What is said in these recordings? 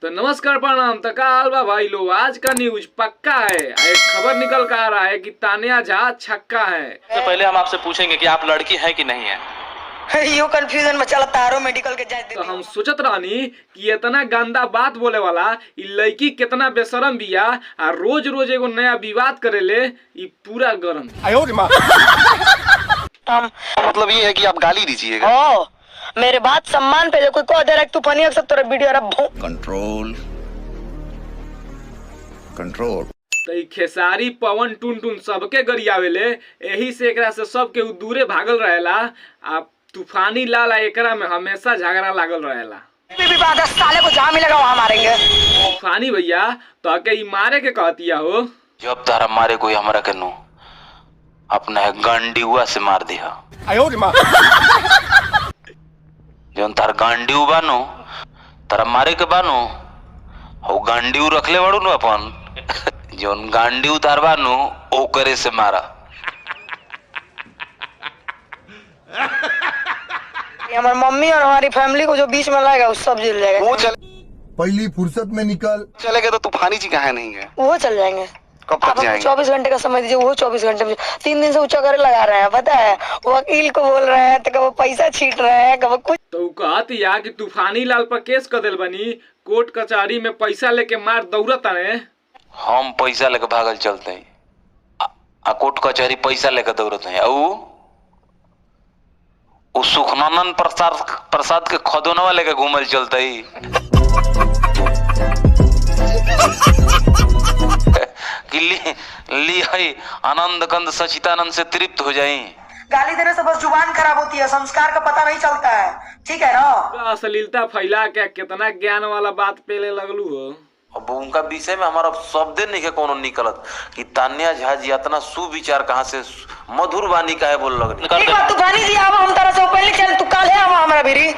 तो नमस्कार प्रणाम। तो का हाल बा भाई लोग, आज का न्यूज पक्का है। एक खबर निकल कर आ रहा है कि तानिया झा छक्का है। तो पहले हम आपसे पूछेंगे कि आप लड़की है कि नहीं है। यो कंफ्यूजन में चला तारो मेडिकल के जाए तो हम सोचत रहनी कि इतना गंदा बात बोले वाला इ लड़की कितना बेशरम बिया आ रोज रोज एगो नया विवाद करेले। इ पूरा गरम मतलब ये है कि आप गाली दीजिएगा। ओ मेरे बात सम्मान पे कोई को डायरेक्ट तूफानी अक्सर तेरा वीडियो रब कंट्रोल कंट्रोल। तो इ खेसारी पवन टुन टुन सबके गरियावेले, यही से एकरा से सबके दूरे भागल रहेला। आ तूफानी लाल एकरा में हमेशा झगड़ा लागल रहेला। साले को जहाँ मिलेगा वहाँ मारेंगे। तूफानी भैया तो के इ मारे के कहतिया हो। जब तारा मारे कोई हमरा के नो अपना गांडीवा से मार दिया। जौन तार गांडीव बानो तारा मारे के बानो हो गांडीव रखले बाड़ू नु अपन जौन गांडीव तार बानो ओकरे से मारा। हमारी मम्मी और हमारी फैमिली को जो बीच में लाएगा उस सब जल जाएगा। वो पहली फुर्सत में निकल चलेगा तो तूफानी जी कहाँ नहीं है। वो चल जाएंगे। कब तक जाएंगे? 24 घंटे का समय दीजिए। वो 24 घंटे में 3 दिन से ऊंचा करे लगा रहे हैं, पता है। वकील को बोल रहे हैं तो कब पैसा छीट रहे हैं कब कुछ। तो कहतिया कि तूफानी लाल पर केस कर दिल बनी, कोर्ट कचहरी में पैसा लेके मार दौड़त है। हम पैसा लेके भागल चलते हैं आ कोर्ट कचहरी पैसा लेके दौड़ते हैं। उ सुखनंदन प्रसाद के खदोनवा लेके घूमल चलते ही ली है आनंद कंद सचितानंद से तृप्त हो जाए। गाली देने से बस जुबान खराब होती है, संस्कार का पता नहीं चलता है, ठीक है ना। अश्लीलता फैला के कितना ज्ञान वाला बात पेले लगलू हो। अब उनका विषय में हमारा शब्द नहीं है कोनो निकलत कि तान्या झा जी इतना सुविचार कहाँ से मधुर वाणी का है बोल लगनी। तूफानी जी आवा हम तारा से पहले चल तू काल है आवा हमारा भीरी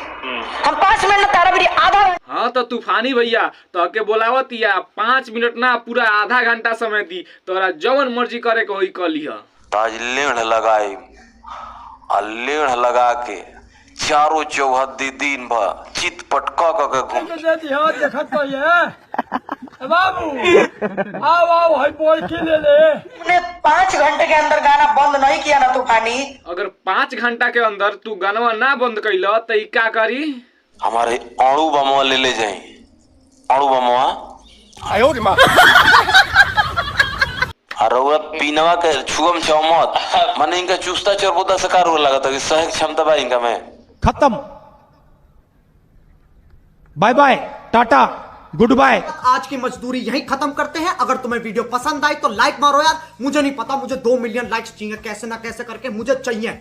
हम 5 मिनट तारा भीरी आधा। हाँ तो तूफानी भैया तो के बोलावत या 5 मिनट ना पूरा आधा घंटा समय दी तोरा जवन मर्जी करे के होई कली है। आज लेढ़ लगाए आ लेढ़ लगा के चारों चौहद्दी दिन भर चित पटका के घूम बाबू आओ है बोल के ले ले। 5 घंटे के अंदर गाना बंद नहीं किया ना तूफानी। अगर 5 घंटा के अंदर तू गानवा ना बंद कैल तो इ का करी। हमारे अणु बमवा ले जाए। अणु बमवा और पीनवा के छुअम चौमत मन इनका चुस्ता चरबोदा सकार हो लगा था कि सहक क्षमता बा इनका में खत्म। Bye bye tata goodbye. आज की मजदूरी यहीं खत्म करते हैं। अगर तुम्हें वीडियो पसंद आई तो लाइक मारो यार। मुझे नहीं पता, मुझे 2 मिलियन लाइक्स चाहिए, कैसे ना कैसे करके मुझे चाहिए।